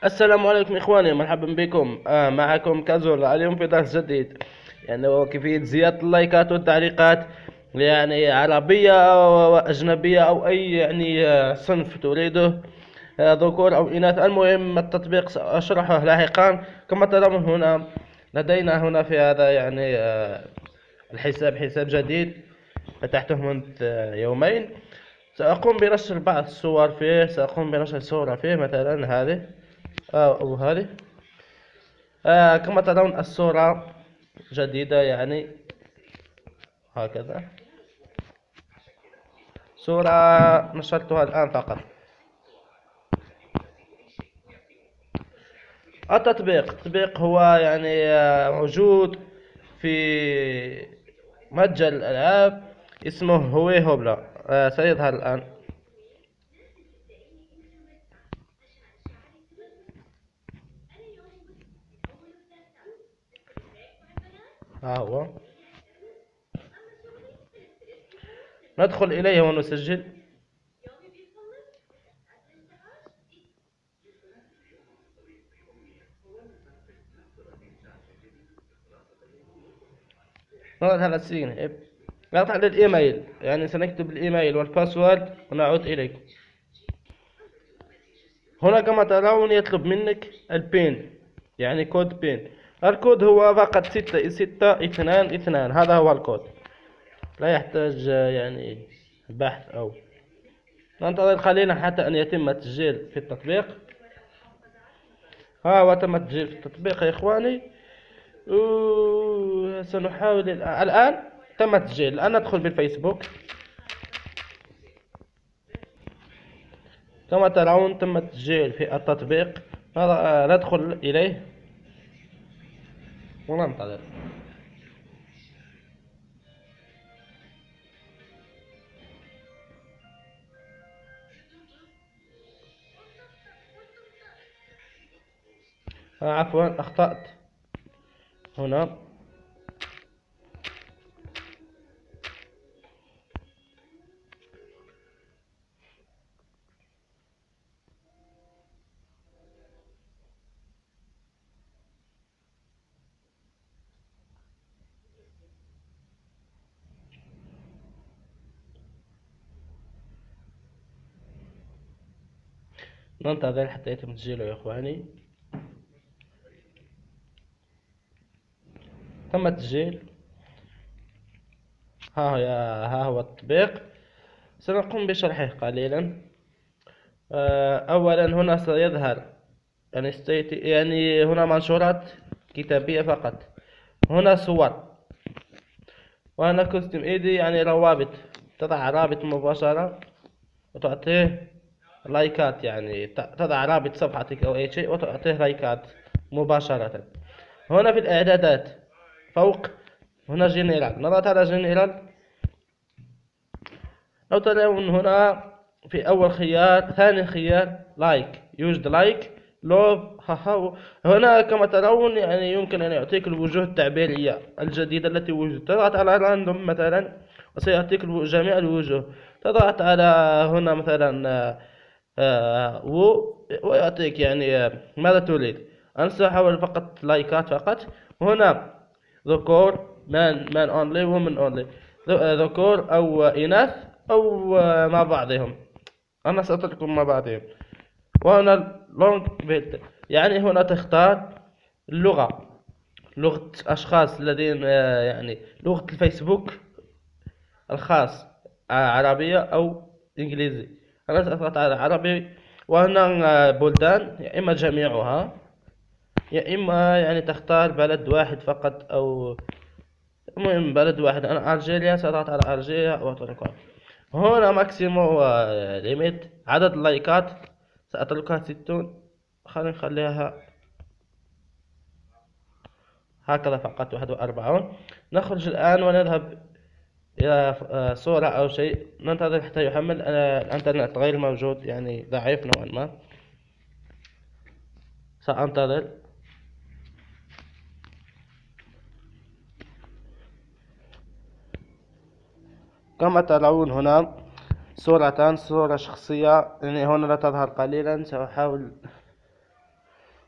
السلام عليكم إخواني، مرحبا بكم. معكم كازول اليوم في درس جديد. يعني هو كيفية زيادة اللايكات والتعليقات، يعني عربية أو أجنبية أو أي يعني صنف تريده، ذكور أو إناث. المهم التطبيق سأشرحه لاحقا. كما ترون هنا لدينا هنا في هذا يعني الحساب حساب جديد فتحته منذ يومين. سأقوم برشر بعض الصور فيه، سأقوم برشر صورة فيه مثلا هذه أو هذه. كما ترون الصورة جديدة، يعني هكذا صورة نشرتها الآن فقط. التطبيق هو يعني موجود في متجر الألعاب، اسمه هوي هوبلا. سيظهر الآن. ها هو، ندخل إليه ونسجل. نضغط على السين، نضغط على الإيميل، يعني سنكتب الإيميل والباسورد ونعود إليكم. هنا كما ترون يطلب منك البين، يعني كود بين. الكود هو فقط 6622، هذا هو الكود، لا يحتاج يعني بحث أو. ننتظر قليلا حتى أن يتم التسجيل في التطبيق. ها هو تم التسجيل في التطبيق يا إخواني. سنحاول الآن. تم التسجيل. الآن ندخل بالفيسبوك. كما ترون تم التسجيل في التطبيق. ندخل إليه وننتظر. عفوا، أخطأت هنا. ننتظر حتى يتم تسجيله يا إخواني. تم التسجيل. ها هو التطبيق. سنقوم بشرحه قليلا. أولا هنا سيظهر يعني يعني هنا منشورات كتابية فقط. هنا صور، وهنا كوستم ايدي يعني روابط. تضع رابط مباشرة وتعطيه لايكات، يعني تضع رابط صفحتك أو أي شيء وتعطيه لايكات مباشرة. هنا في الإعدادات فوق هنا جنرال، نضغط على جنرال. لو ترون هنا في أول خيار، ثاني خيار لايك، يوجد لايك لوف. هنا كما ترون يعني يمكن أن يعطيك الوجوه التعبيرية الجديدة التي وجدت. تضغط على راندوم مثلا وسيعطيك جميع الوجوه. تضغط على هنا مثلا ويعطيك يعني ماذا تريد. أنا سأحاول فقط لايكات فقط. هنا ذكور، مان اونلي، وومن اونلي، ذكور أو إناث أو مع بعضهم. أنا سأتركهم مع بعضهم. وهنا لونج بيت، يعني هنا تختار اللغة، لغة أشخاص الذين يعني لغة الفيسبوك الخاص، عربية أو إنجليزي. أنا سأضغط على عربي. وهنا بلدان، يا إما جميعها يا إما يعني تختار بلد واحد فقط، أو المهم بلد واحد. أنا ألجيريا، سأضغط على ألجيريا وأتركها. هنا ماكسيمو ليميت عدد اللايكات سأتركها 60. خلينا نخليها هكذا فقط 41. نخرج الآن ونذهب إلى صورة أو شيء. ننتظر حتى يحمل. الإنترنت غير موجود، يعني ضعيف نوعا ما. سأنتظر. كما ترون هنا صورتان، صورة شخصية، يعني هنا لا تظهر قليلا. سأحاول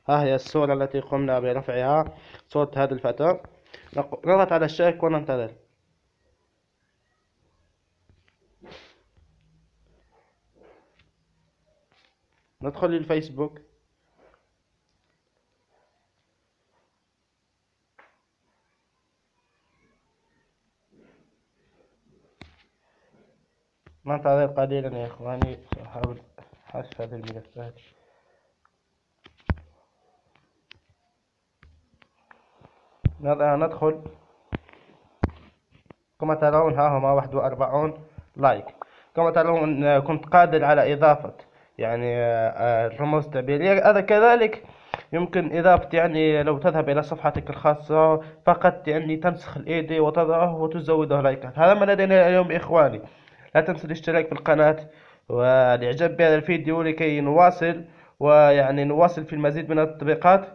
ها هي الصورة التي قمنا برفعها، صورة هذا الفتى. نضغط على الشيك وننتظر. ندخل للفيسبوك. ننتظر قليلا يا إخواني، سأحاول حذف هذه الملفات. ندخل. كما ترون ها هما 41 لايك. كما ترون كنت قادر على إضافة يعني رموز تعبيرية. هذا كذلك يمكن إضافة، يعني لو تذهب إلى صفحتك الخاصة فقط يعني تنسخ الإيدي وتضعه وتزوده لايكات. هذا ما لدينا اليوم يا إخواني. لا تنسوا الاشتراك في القناة والإعجاب بهذا الفيديو لكي نواصل، ويعني نواصل في المزيد من التطبيقات.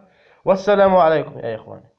والسلام عليكم يا إخواني.